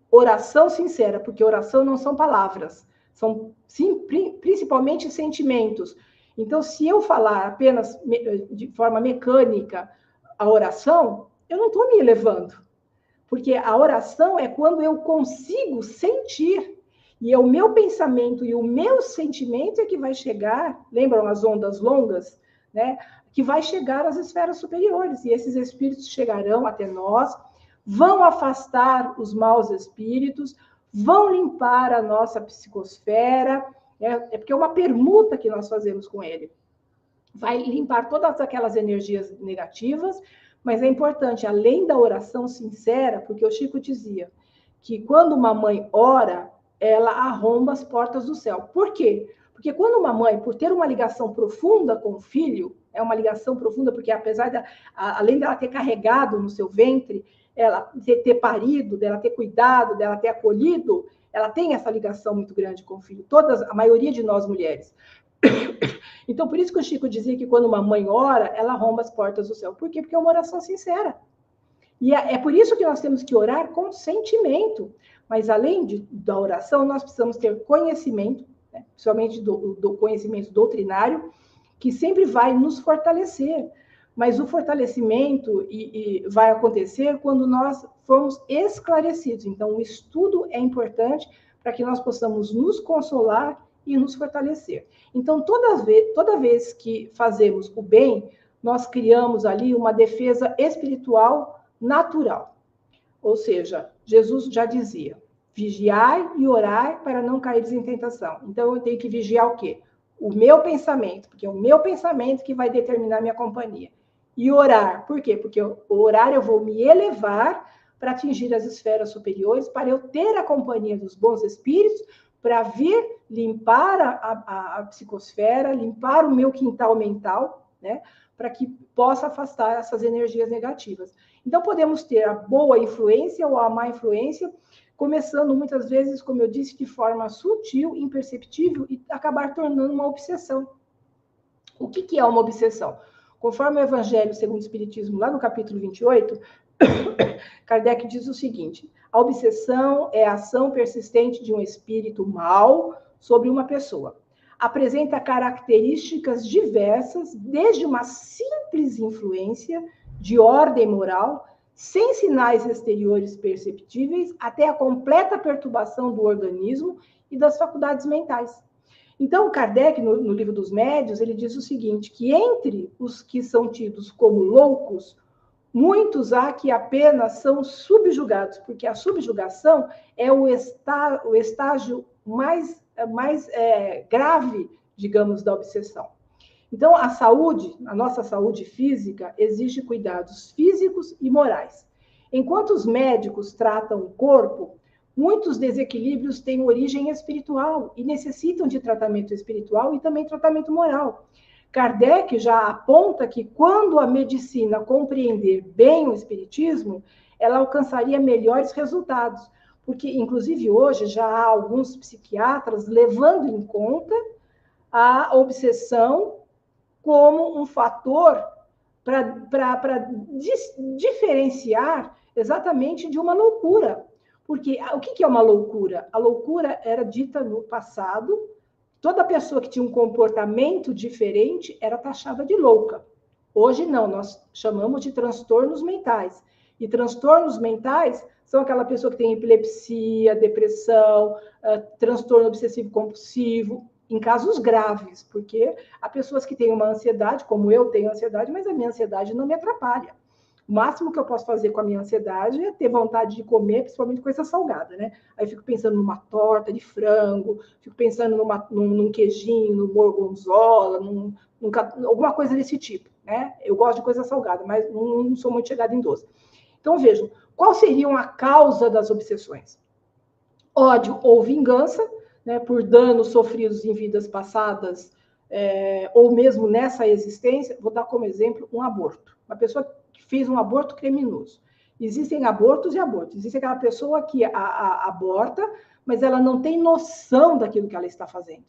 Oração sincera, porque oração não são palavras, são principalmente sentimentos. Então, se eu falar apenas de forma mecânica a oração, eu não estou me elevando. Porque a oração é quando eu consigo sentir, e é o meu pensamento e o meu sentimento é que vai chegar, lembram as ondas longas, né? Que vai chegar às esferas superiores, e esses espíritos chegarão até nós, vão afastar os maus espíritos, vão limpar a nossa psicosfera, é porque é uma permuta que nós fazemos com ele. Vai limpar todas aquelas energias negativas, mas é importante, além da oração sincera, porque o Chico dizia que quando uma mãe ora, ela arromba as portas do céu. Por quê? Porque quando uma mãe, por ter uma ligação profunda com o filho, é uma ligação profunda, porque além dela ter carregado no seu ventre, ela ter parido, dela ter cuidado, dela ter acolhido, ela tem essa ligação muito grande com o filho. A maioria de nós mulheres. Então, por isso que o Chico dizia que quando uma mãe ora, ela arromba as portas do céu. Por quê? Porque é uma oração sincera. E é por isso que nós temos que orar com sentimento. Mas, além da oração, nós precisamos ter conhecimento, né? Principalmente do conhecimento doutrinário, que sempre vai nos fortalecer. Mas o fortalecimento vai acontecer quando nós formos esclarecidos. Então, o estudo é importante para que nós possamos nos consolar e nos fortalecer. Então, toda vez que fazemos o bem, nós criamos ali uma defesa espiritual natural. Ou seja, Jesus já dizia, vigiai e orai para não cair em tentação. Então, eu tenho que vigiar o quê? O meu pensamento, porque é o meu pensamento que vai determinar a minha companhia. E orar, por quê? Porque orar eu vou me elevar para atingir as esferas superiores, para eu ter a companhia dos bons espíritos, para vir limpar a psicosfera, limpar o meu quintal mental, né? Para que possa afastar essas energias negativas. Então, podemos ter a boa influência ou a má influência, começando muitas vezes, como eu disse, de forma sutil, imperceptível, e acabar tornando uma obsessão. O que é uma obsessão? Conforme o Evangelho segundo o Espiritismo, lá no capítulo 28, Kardec diz o seguinte, a obsessão é a ação persistente de um espírito mau sobre uma pessoa. Apresenta características diversas, desde uma simples influência de ordem moral, sem sinais exteriores perceptíveis, até a completa perturbação do organismo e das faculdades mentais. Então, Kardec, no Livro dos Médiuns, ele diz o seguinte, que entre os que são tidos como loucos, muitos há que apenas são subjugados, porque a subjugação é o estágio mais grave, digamos, da obsessão. Então, a nossa saúde física, exige cuidados físicos e morais. Enquanto os médicos tratam o corpo, muitos desequilíbrios têm origem espiritual e necessitam de tratamento espiritual e também tratamento moral. Kardec já aponta que quando a medicina compreender bem o espiritismo, ela alcançaria melhores resultados, porque, inclusive, hoje já há alguns psiquiatras levando em conta a obsessão como um fator para diferenciar exatamente de uma loucura. Porque o que é uma loucura? A loucura era dita no passado, toda pessoa que tinha um comportamento diferente era taxada de louca. Hoje não, nós chamamos de transtornos mentais. E transtornos mentais são aquela pessoa que tem epilepsia, depressão, transtorno obsessivo-compulsivo. em casos graves, porque há pessoas que têm uma ansiedade, como eu tenho ansiedade, mas a minha ansiedade não me atrapalha. O máximo que eu posso fazer com a minha ansiedade é ter vontade de comer, principalmente coisa salgada, né? Aí eu fico pensando numa torta de frango, fico pensando num queijinho, no gorgonzola, alguma coisa desse tipo, né? Eu gosto de coisa salgada, mas não sou muito chegada em doce. Então, vejam, qual seria a causa das obsessões? Ódio ou vingança, né, por danos sofridos em vidas passadas, ou mesmo nessa existência. Vou dar como exemplo um aborto. Uma pessoa que fez um aborto criminoso. Existem abortos e abortos. Existe aquela pessoa que aborta, mas ela não tem noção daquilo que ela está fazendo.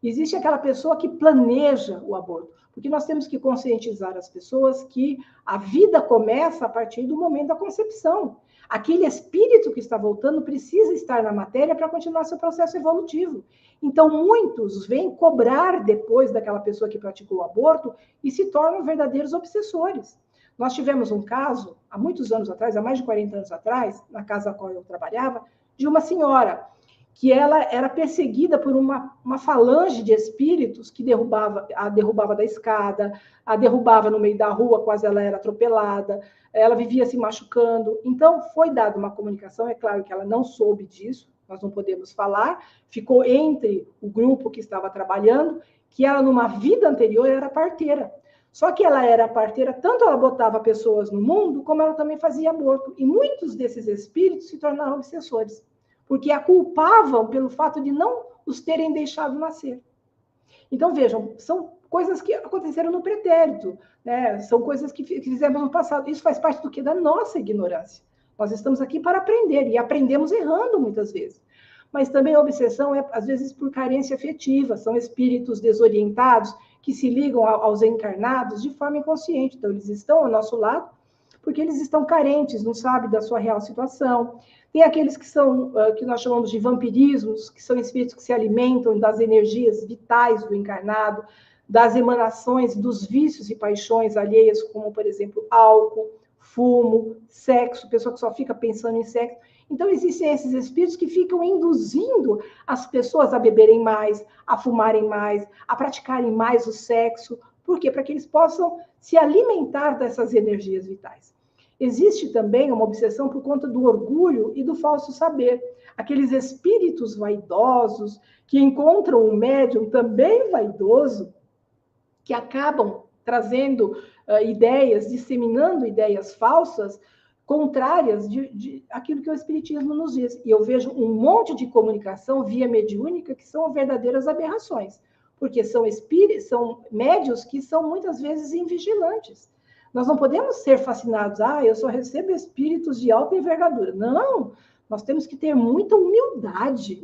Existe aquela pessoa que planeja o aborto, porque nós temos que conscientizar as pessoas que a vida começa a partir do momento da concepção. Aquele espírito que está voltando precisa estar na matéria para continuar seu processo evolutivo. Então, muitos vêm cobrar depois daquela pessoa que praticou o aborto e se tornam verdadeiros obsessores. Nós tivemos um caso, há muitos anos atrás, há mais de 40 anos atrás, na casa na qual eu trabalhava, de uma senhora que ela era perseguida por uma falange de espíritos que a derrubava da escada, a derrubava no meio da rua, quase ela era atropelada, ela vivia se machucando. Então, foi dada uma comunicação, é claro que ela não soube disso, nós não podemos falar, ficou entre o grupo que estava trabalhando, que ela, numa vida anterior, era parteira. Só que ela era parteira, tanto ela botava pessoas no mundo, como ela também fazia aborto. E muitos desses espíritos se tornaram obsessores, porque a culpavam pelo fato de não os terem deixado nascer. Então, vejam, são coisas que aconteceram no pretérito, né? São coisas que fizemos no passado. Isso faz parte do quê? Da nossa ignorância. Nós estamos aqui para aprender, e aprendemos errando muitas vezes. Mas também a obsessão é, às vezes, por carência afetiva. São espíritos desorientados que se ligam aos encarnados de forma inconsciente. Então, eles estão ao nosso lado porque eles estão carentes, não sabem da sua real situação. Tem aqueles que nós chamamos de vampirismos, que são espíritos que se alimentam das energias vitais do encarnado, das emanações dos vícios e paixões alheias, como, por exemplo, álcool, fumo, sexo, pessoa que só fica pensando em sexo. Então, existem esses espíritos que ficam induzindo as pessoas a beberem mais, a fumarem mais, a praticarem mais o sexo. Por quê? Para que eles possam se alimentar dessas energias vitais. Existe também uma obsessão por conta do orgulho e do falso saber. Aqueles espíritos vaidosos que encontram um médium também vaidoso, que acabam trazendo ideias, disseminando ideias falsas, contrárias de aquilo que o Espiritismo nos diz. E eu vejo um monte de comunicação via mediúnica que são verdadeiras aberrações, porque são médiuns que são muitas vezes invigilantes. Nós não podemos ser fascinados, eu só recebo espíritos de alta envergadura. Não, nós temos que ter muita humildade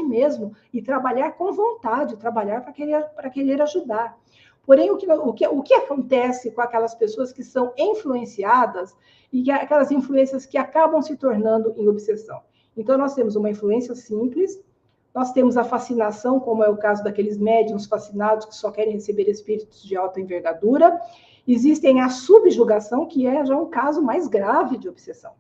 mesmo, e trabalhar com vontade, trabalhar para querer ajudar. Porém, o que acontece com aquelas pessoas que são influenciadas e aquelas influências que acabam se tornando em obsessão? Então, nós temos uma influência simples, nós temos a fascinação, como é o caso daqueles médiuns fascinados que só querem receber espíritos de alta envergadura. Existem a subjugação, que é já um caso mais grave de obsessão.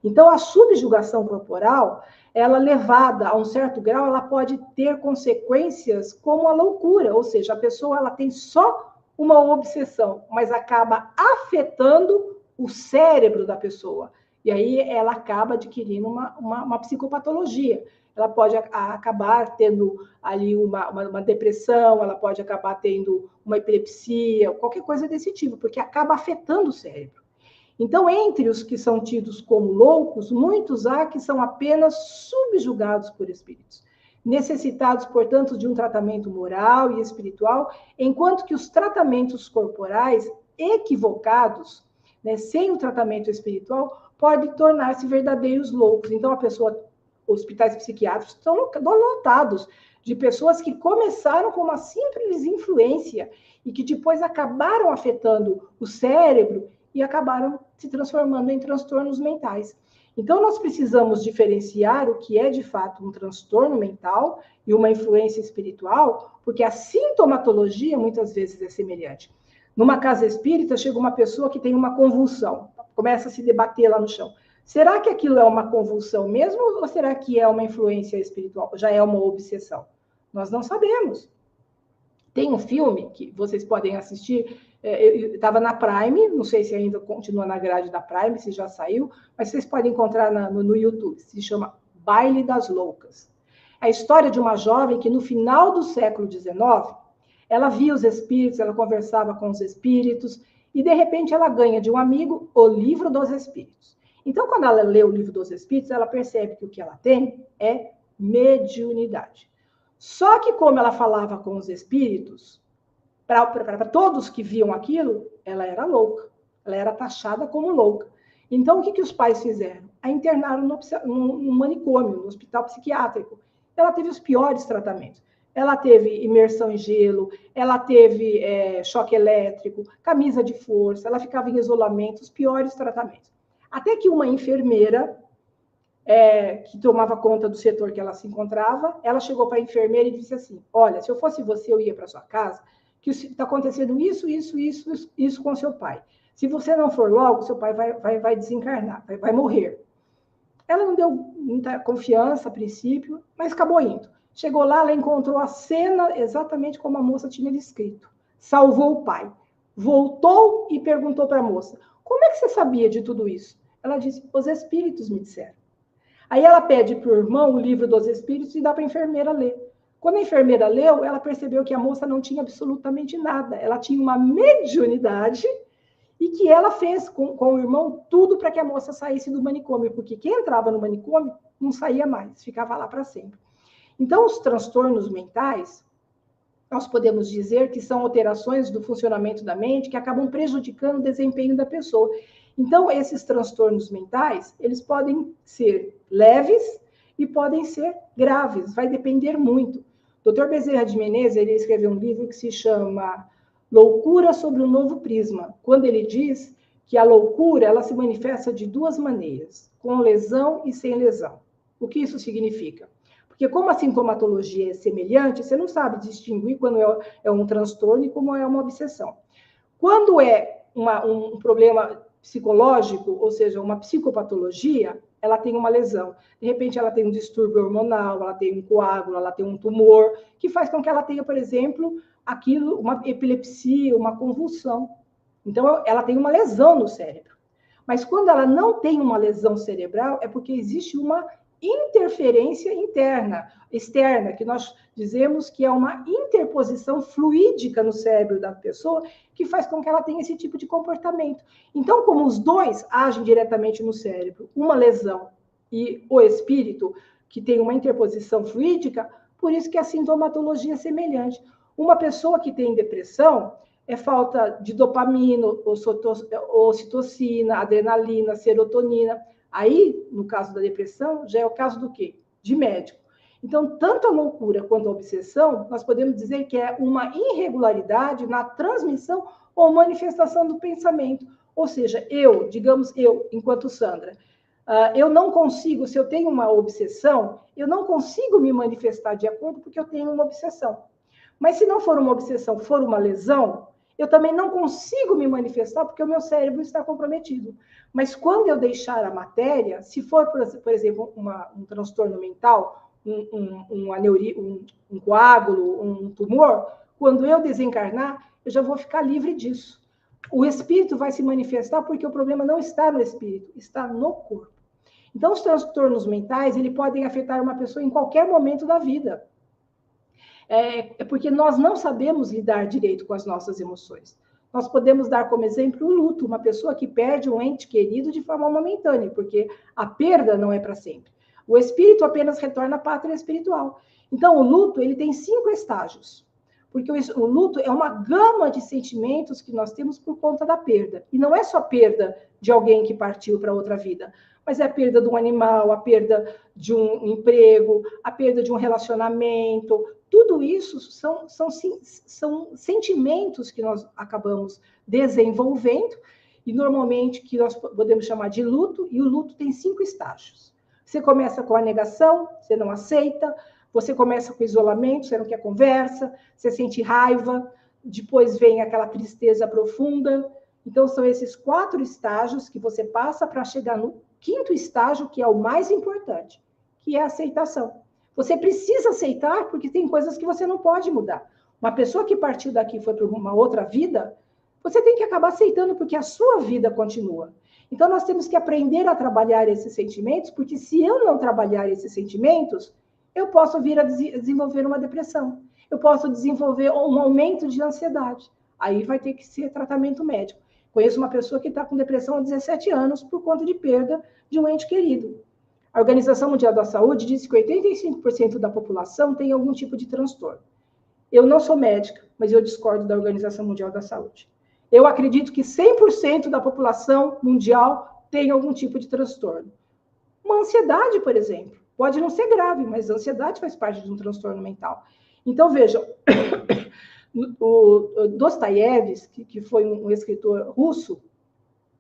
Então, a subjugação corporal, ela levada a um certo grau, ela pode ter consequências como a loucura, ou seja, a pessoa ela tem só uma obsessão, mas acaba afetando o cérebro da pessoa. E aí ela acaba adquirindo uma psicopatologia. Ela pode acabar tendo ali uma depressão, ela pode acabar tendo uma epilepsia, qualquer coisa desse tipo, porque acaba afetando o cérebro. Então, entre os que são tidos como loucos, muitos há que são apenas subjugados por espíritos, necessitados, portanto, de um tratamento moral e espiritual, enquanto que os tratamentos corporais equivocados, né, sem o tratamento espiritual, podem tornar-se verdadeiros loucos. Então, hospitais psiquiátricos estão lotados de pessoas que começaram com uma simples influência e que depois acabaram afetando o cérebro e acabaram se transformando em transtornos mentais. Então, nós precisamos diferenciar o que é, de fato, um transtorno mental e uma influência espiritual, porque a sintomatologia, muitas vezes, é semelhante. Numa casa espírita, chega uma pessoa que tem uma convulsão, começa a se debater lá no chão. Será que aquilo é uma convulsão mesmo, ou será que é uma influência espiritual? Já é uma obsessão? Nós não sabemos. Tem um filme que vocês podem assistir, estava na Prime, não sei se ainda continua na grade da Prime, se já saiu, mas vocês podem encontrar no YouTube, se chama Baile das Loucas. É a história de uma jovem que no final do século XIX, ela via os espíritos, ela conversava com os espíritos, e de repente ela ganha de um amigo o Livro dos Espíritos. Então, quando ela lê o Livro dos Espíritos, ela percebe que o que ela tem é mediunidade. Só que como ela falava com os espíritos, para todos que viam aquilo, ela era louca. Ela era taxada como louca. Então, o que os pais fizeram? A internaram no manicômio, no hospital psiquiátrico. Ela teve os piores tratamentos. Ela teve imersão em gelo, ela teve choque elétrico, camisa de força, ela ficava em isolamento, os piores tratamentos. Até que uma enfermeira, que tomava conta do setor que ela se encontrava, ela chegou para a enfermeira e disse assim, olha, se eu fosse você, eu ia para sua casa, que está acontecendo isso com seu pai. Se você não for logo, seu pai vai desencarnar, vai morrer. Ela não deu muita confiança a princípio, mas acabou indo. Chegou lá, ela encontrou a cena exatamente como a moça tinha descrito. Salvou o pai. Voltou e perguntou para a moça, como é que você sabia de tudo isso? Ela disse, os espíritos me disseram. Aí ela pede para o irmão o Livro dos Espíritos e dá para a enfermeira ler. Quando a enfermeira leu, ela percebeu que a moça não tinha absolutamente nada. Ela tinha uma mediunidade e que ela fez com o irmão tudo para que a moça saísse do manicômio, porque quem entrava no manicômio não saía mais, ficava lá para sempre. Então, os transtornos mentais, nós podemos dizer que são alterações do funcionamento da mente que acabam prejudicando o desempenho da pessoa. Então, esses transtornos mentais, eles podem ser leves e podem ser graves, vai depender muito. O Dr. Bezerra de Menezes, ele escreveu um livro que se chama Loucura sobre o Novo Prisma, quando ele diz que a loucura, ela se manifesta de duas maneiras, com lesão e sem lesão. O que isso significa? Porque como a sintomatologia é semelhante, você não sabe distinguir quando é um transtorno e como é uma obsessão. Quando é um problema psicológico, ou seja, uma psicopatologia, ela tem uma lesão. De repente, ela tem um distúrbio hormonal, ela tem um coágulo, ela tem um tumor, que faz com que ela tenha, por exemplo, uma epilepsia, uma convulsão. Então, ela tem uma lesão no cérebro. Mas quando ela não tem uma lesão cerebral, é porque existe uma interferência externa, que nós dizemos que é uma interposição fluídica no cérebro da pessoa, que faz com que ela tenha esse tipo de comportamento. Então, como os dois agem diretamente no cérebro, uma lesão e o espírito, que tem uma interposição fluídica, por isso que a sintomatologia é semelhante. Uma pessoa que tem depressão é falta de dopamina, ocitocina, adrenalina, serotonina. Aí, no caso da depressão, já é o caso do quê? De médico. Então, tanto a loucura quanto a obsessão, nós podemos dizer que é uma irregularidade na transmissão ou manifestação do pensamento. Ou seja, digamos eu, enquanto Sandra, eu não consigo, se eu tenho uma obsessão, eu não consigo me manifestar de acordo porque eu tenho uma obsessão. Mas se não for uma obsessão, for uma lesão, eu também não consigo me manifestar porque o meu cérebro está comprometido. Mas quando eu deixar a matéria, se for, por exemplo, um transtorno mental, um coágulo, um tumor, quando eu desencarnar, eu já vou ficar livre disso. O espírito vai se manifestar porque o problema não está no espírito, está no corpo. Então, os transtornos mentais, eles podem afetar uma pessoa em qualquer momento da vida. É porque nós não sabemos lidar direito com as nossas emoções. Nós podemos dar como exemplo o luto, uma pessoa que perde um ente querido de forma momentânea, porque a perda não é para sempre. O espírito apenas retorna à pátria espiritual. Então, o luto, ele tem 5 estágios, porque o luto é uma gama de sentimentos que nós temos por conta da perda. E não é só perda de alguém que partiu para outra vida, mas é a perda de um animal, a perda de um emprego, a perda de um relacionamento. Tudo isso são sentimentos que nós acabamos desenvolvendo e normalmente que nós podemos chamar de luto, e o luto tem 5 estágios. Você começa com a negação, você não aceita, você começa com o isolamento, você não quer conversa, você sente raiva, depois vem aquela tristeza profunda. Então, são esses 4 estágios que você passa para chegar no 5º estágio, que é o mais importante, que é a aceitação. Você precisa aceitar, porque tem coisas que você não pode mudar. Uma pessoa que partiu daqui e foi para uma outra vida, você tem que acabar aceitando, porque a sua vida continua. Então, nós temos que aprender a trabalhar esses sentimentos, porque se eu não trabalhar esses sentimentos, eu posso vir a desenvolver uma depressão. Eu posso desenvolver um aumento de ansiedade. Aí vai ter que ser tratamento médico. Conheço uma pessoa que está com depressão há 17 anos por conta de perda de um ente querido. A Organização Mundial da Saúde diz que 85% da população tem algum tipo de transtorno. Eu não sou médica, mas eu discordo da Organização Mundial da Saúde. Eu acredito que 100% da população mundial tem algum tipo de transtorno. Uma ansiedade, por exemplo, pode não ser grave, mas a ansiedade faz parte de um transtorno mental. Então, vejam, o Dostoiévski, que foi um escritor russo,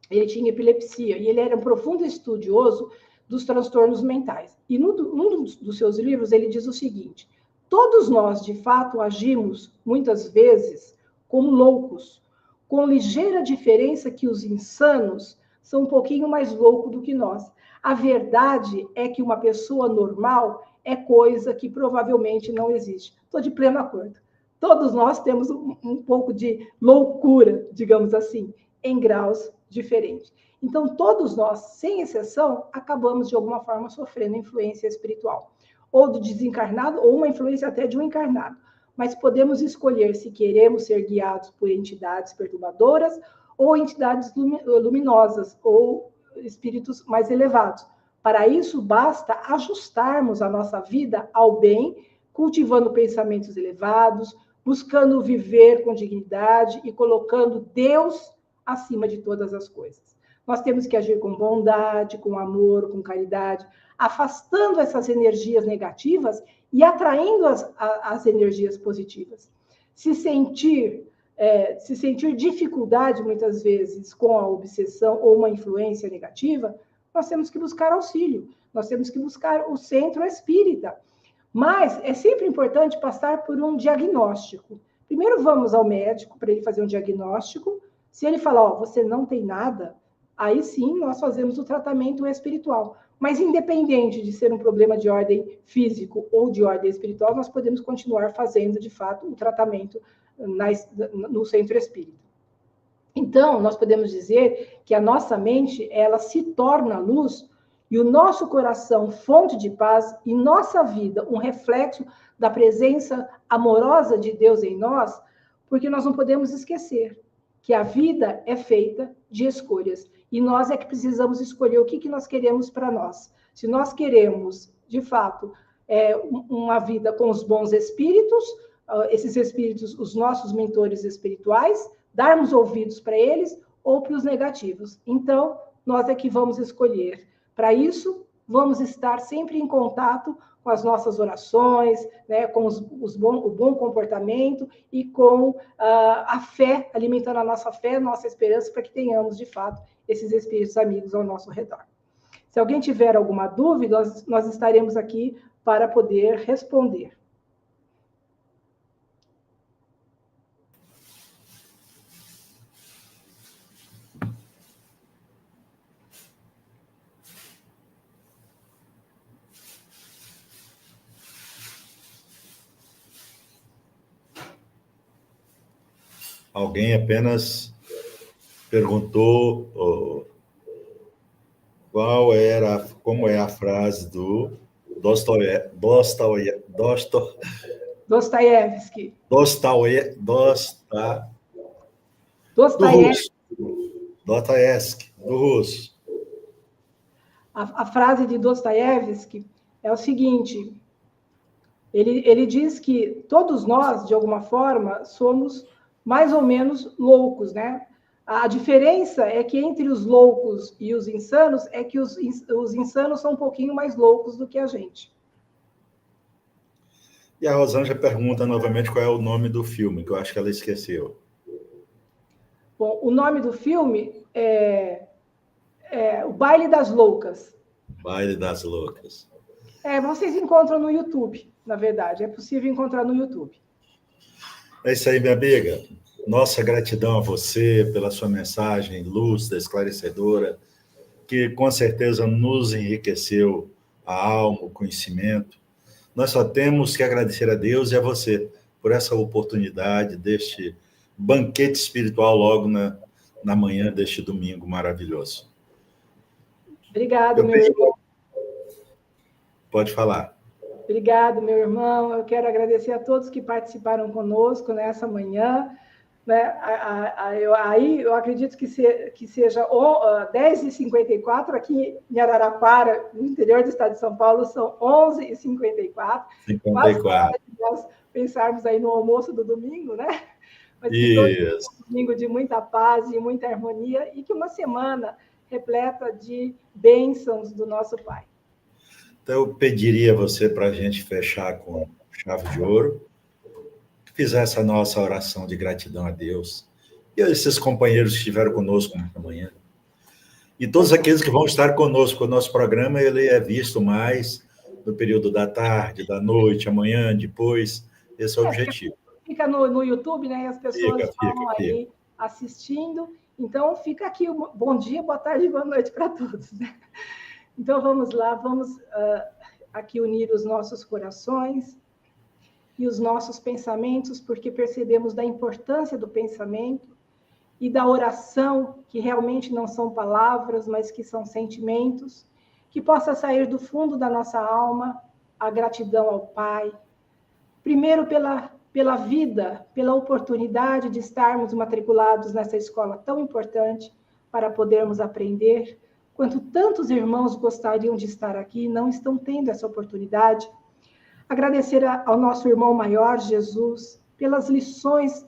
ele tinha epilepsia e ele era um profundo estudioso dos transtornos mentais. E num dos seus livros, ele diz o seguinte: todos nós, de fato, agimos, muitas vezes, como loucos, com ligeira diferença que os insanos são um pouquinho mais loucos do que nós. A verdade é que uma pessoa normal é coisa que provavelmente não existe. Estou de pleno acordo. Todos nós temos um pouco de loucura, digamos assim, em graus diferentes. Então, todos nós, sem exceção, acabamos, de alguma forma, sofrendo influência espiritual. Ou do desencarnado, ou uma influência até de um encarnado. Mas podemos escolher se queremos ser guiados por entidades perturbadoras ou entidades luminosas, ou espíritos mais elevados. Para isso, basta ajustarmos a nossa vida ao bem, cultivando pensamentos elevados, buscando viver com dignidade e colocando Deus acima de todas as coisas. Nós temos que agir com bondade, com amor, com caridade, afastando essas energias negativas e atraindo as energias positivas. Se sentir dificuldade, muitas vezes, com a obsessão ou uma influência negativa, nós temos que buscar auxílio, nós temos que buscar o centro espírita. Mas é sempre importante passar por um diagnóstico. Primeiro vamos ao médico para ele fazer um diagnóstico. Se ele falar, você não tem nada, aí sim nós fazemos o tratamento espiritual. Mas independente de ser um problema de ordem físico ou de ordem espiritual, nós podemos continuar fazendo, de fato, o tratamento no centro espírita. Então, nós podemos dizer que a nossa mente, ela se torna luz e o nosso coração, fonte de paz, e nossa vida, um reflexo da presença amorosa de Deus em nós, porque nós não podemos esquecer que a vida é feita de escolhas. E nós é que precisamos escolher o que nós queremos para nós. Se nós queremos, de fato, uma vida com os bons espíritos, esses espíritos, os nossos mentores espirituais, darmos ouvidos para eles ou para os negativos. Então, nós é que vamos escolher. Para isso, vamos estar sempre em contato com as nossas orações, né, com o bom comportamento e com a fé, alimentando a nossa fé, a nossa esperança, para que tenhamos, de fato, esses espíritos amigos ao nosso redor. Se alguém tiver alguma dúvida, nós estaremos aqui para poder responder. Alguém apenas perguntou como é a frase do Dostoiévski. Dostoiévski, do russo. A frase de Dostoiévski é o seguinte: ele diz que todos nós, de alguma forma, somos mais ou menos loucos, né? A diferença é que entre os loucos e os insanos é que os insanos são um pouquinho mais loucos do que a gente. E a Rosângela pergunta novamente qual é o nome do filme, que eu acho que ela esqueceu. Bom, o nome do filme é O Baile das Loucas. Baile das Loucas. Vocês encontram no YouTube, na verdade. É possível encontrar no YouTube. É isso aí, minha amiga. Nossa gratidão a você pela sua mensagem lúcida, esclarecedora, que com certeza nos enriqueceu a alma, o conhecimento. nós só temos que agradecer a Deus e a você por essa oportunidade deste banquete espiritual logo na manhã deste domingo maravilhoso. Obrigado, meu irmão. Pode falar. Obrigado, meu irmão. Eu quero agradecer a todos que participaram conosco nessa manhã. Né? Eu acredito que seja 10h54, aqui em Araraquara, no interior do estado de São Paulo, são 11h54. 54. Nós pensarmos aí no almoço do domingo, né? Mas que Isso. um domingo de muita paz e muita harmonia, e que uma semana repleta de bênçãos do nosso Pai. Então, eu pediria a você para a gente fechar com chave de ouro, que fizesse a nossa oração de gratidão a Deus, e a esses companheiros que estiveram conosco nesta manhã, e todos aqueles que vão estar conosco. O nosso programa ele é visto mais no período da tarde, da noite, amanhã, depois. Esse é o objetivo. Fica no YouTube, né? E as pessoas fica aí assistindo. Então, fica aqui um bom dia, boa tarde e boa noite para todos, né? Então, vamos lá, vamos aqui unir os nossos corações e os nossos pensamentos, porque percebemos da importância do pensamento e da oração, que realmente não são palavras, mas que são sentimentos, que possa sair do fundo da nossa alma a gratidão ao Pai, primeiro pela vida, pela oportunidade de estarmos matriculados nessa escola tão importante para podermos aprender, quanto tantos irmãos gostariam de estar aqui e não estão tendo essa oportunidade. Agradecer ao nosso irmão maior, Jesus, pelas lições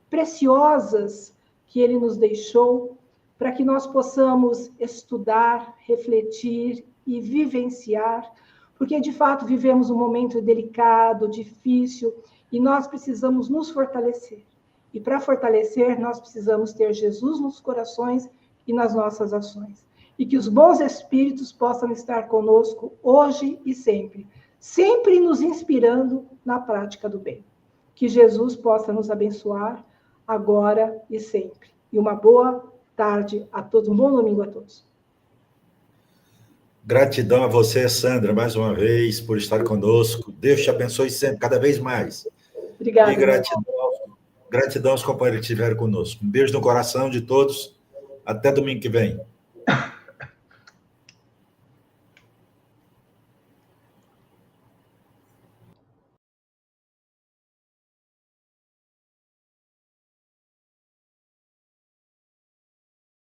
preciosas que ele nos deixou, para que nós possamos estudar, refletir e vivenciar, porque, de fato, vivemos um momento delicado, difícil, e nós precisamos nos fortalecer. E, para fortalecer, nós precisamos ter Jesus nos corações e nas nossas ações. E que os bons espíritos possam estar conosco hoje e sempre, sempre nos inspirando na prática do bem. Que Jesus possa nos abençoar agora e sempre. E uma boa tarde a todos, um bom domingo a todos. Gratidão a você, Sandra, mais uma vez, por estar conosco. Deus te abençoe sempre, cada vez mais. Obrigada. E gratidão aos companheiros que estiveram conosco. Um beijo no coração de todos. Até domingo que vem.